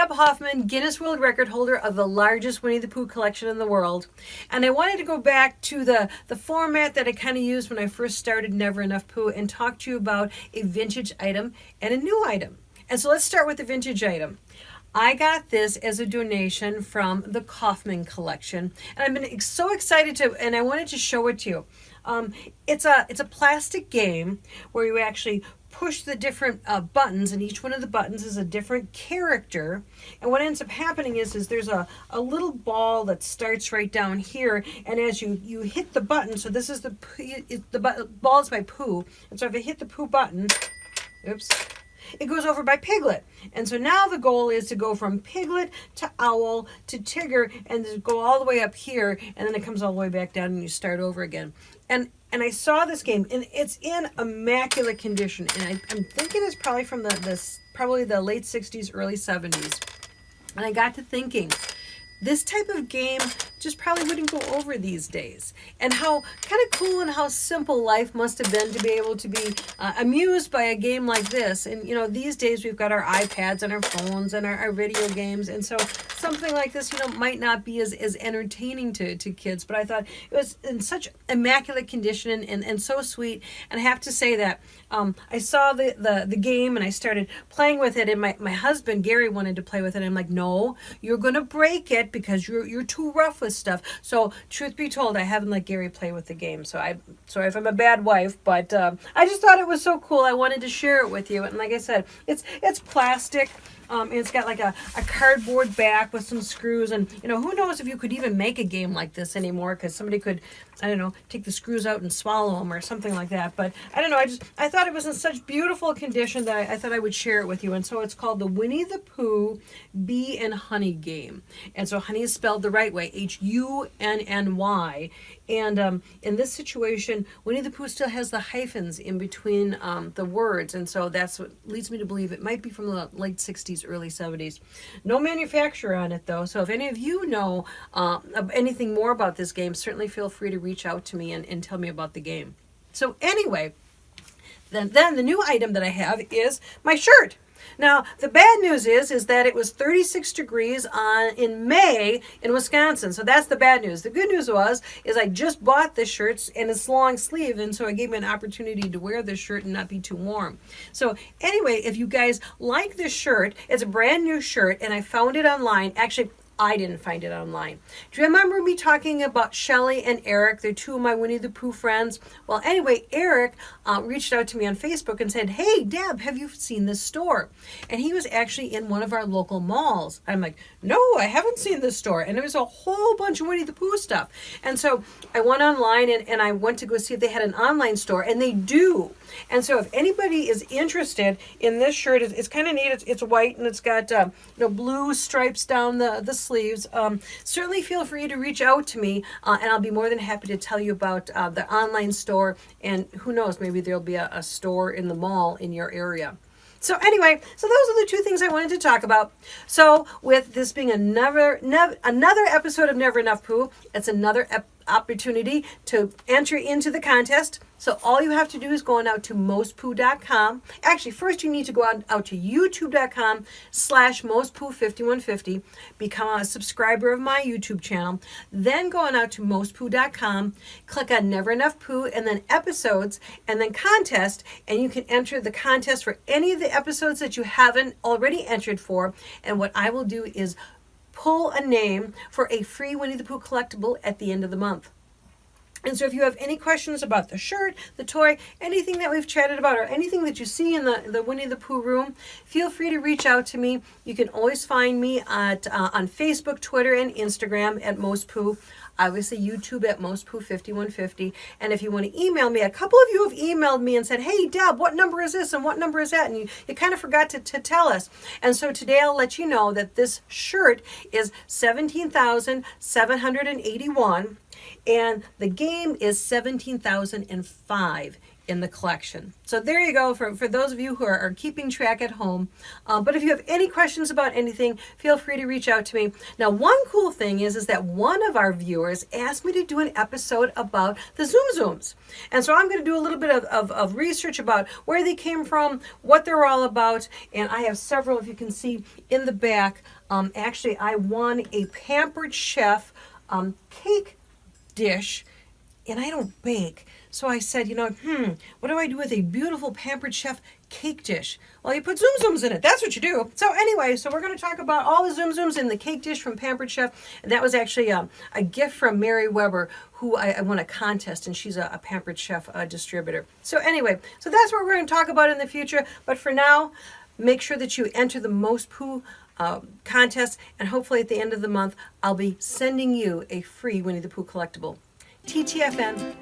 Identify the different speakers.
Speaker 1: Deb Hoffmann, Guinness World Record holder of the largest Winnie the Pooh collection in the world. And I wanted to go back to the format that I kind of used when I first started Never Enough Pooh and talk to you about a vintage item and a new item. And so let's start with the vintage item. I got this as a donation from the Hoffmann collection, and I've been so excited and I wanted to show it to you. It's a plastic game where you actually push the different buttons, and each one of the buttons is a different character. And what ends up happening is there's a little ball that starts right down here, and as you hit the button, so this is the ball is by Pooh, and so if I hit the Pooh button, oops, it goes over by Piglet. And so now the goal is to go from Piglet to Owl to Tigger and to go all the way up here, and then it comes all the way back down and you start over again. And I saw this game, and it's in immaculate condition, and I'm thinking it's probably from probably the late 60s, early 70s. And I got to thinking, this type of game just probably wouldn't go over these days. And how kind of cool and how simple life must have been to be able to be amused by a game like this. And, you know, these days we've got our iPads and our phones and our video games. And so something like this, you know, might not be as entertaining to kids. But I thought it was in such immaculate condition and so sweet. And I have to say that I saw the game and I started playing with it. And my husband, Gary, wanted to play with it. And I'm like, no, you're going to break it because you're too rough with stuff. So truth be told, I haven't let Gary play with the game. So I'm sorry if I'm a bad wife, but I just thought it was so cool. I wanted to share it with you. And like I said, it's plastic. And it's got like a cardboard back with some screws, and you know, who knows if you could even make a game like this anymore, because somebody could, I don't know, take the screws out and swallow them or something like that. But I don't know, I thought it was in such beautiful condition that I thought I would share it with you. And so it's called the Winnie the Pooh Bee and Honey game. And so honey is spelled the right way, Hunny. And in this situation, Winnie the Pooh still has the hyphens in between the words. And so that's what leads me to believe it might be from the late 60s, early 70s. No manufacturer on it, though. So if any of you know anything more about this game, certainly feel free to reach out to me and tell me about the game. So anyway, then the new item that I have is my shirt. Now, the bad news is that it was 36 degrees in May in Wisconsin. So that's the bad news. The good news is I just bought this shirt and it's long sleeve, and so it gave me an opportunity to wear this shirt and not be too warm. So anyway, if you guys like this shirt, it's a brand new shirt and I found it online. Actually, I didn't find it online. Do you remember me talking about Shelly and Eric? They're two of my Winnie the Pooh friends. Well, anyway, Eric reached out to me on Facebook and said, hey, Deb, have you seen this store? And he was actually in one of our local malls. I'm like, no, I haven't seen this store. And there was a whole bunch of Winnie the Pooh stuff. And so I went online and I went to go see if they had an online store, and they do. And so if anybody is interested in this shirt, it's kind of neat. It's white and it's got blue stripes down the sleeves. Certainly feel free to reach out to me, and I'll be more than happy to tell you about the online store. And who knows, maybe there'll be a store in the mall in your area. So anyway, so those are the two things I wanted to talk about. So with this being another episode of Never Enough Pooh, it's another opportunity to enter into the contest. So all you have to do is go on out to mostpooh.com. Actually, first you need to go out to youtube.com/mostpooh5150. Become a subscriber of my YouTube channel. Then go on out to mostpooh.com. Click on Never Enough Pooh and then episodes and then contest. And you can enter the contest for any of the episodes that you haven't already entered for. And what I will do is pull a name for a free Winnie the Pooh collectible at the end of the month. And so if you have any questions about the shirt, the toy, anything that we've chatted about, or anything that you see in the Winnie the Pooh room, feel free to reach out to me. You can always find me on Facebook, Twitter, and Instagram at mostpooh. Obviously, YouTube at mostpooh5150. And if you want to email me, a couple of you have emailed me and said, hey, Deb, what number is this and what number is that? And you kind of forgot to tell us. And so today I'll let you know that this shirt is $17,781. And the game is 17,005. in the collection. So there you go for those of you who are keeping track at home. But if you have any questions about anything, feel free to reach out to me. Now, one cool thing is that one of our viewers asked me to do an episode about the Zoom Zooms. And so I'm going to do a little bit of research about where they came from, what they're all about. And I have several, if you can see in the back. Actually, I won a Pampered Chef cake dish, and I don't bake. So I said, what do I do with a beautiful Pampered Chef cake dish? Well, you put Zoom Zooms in it. That's what you do. So anyway, so we're going to talk about all the Zoom Zooms in the cake dish from Pampered Chef. And that was actually a gift from Mary Weber, who I won a contest, and she's a Pampered Chef distributor. So anyway, so that's what we're going to talk about in the future. But for now, make sure that you enter the Most Pooh contest, and hopefully at the end of the month, I'll be sending you a free Winnie the Pooh collectible. TTFN.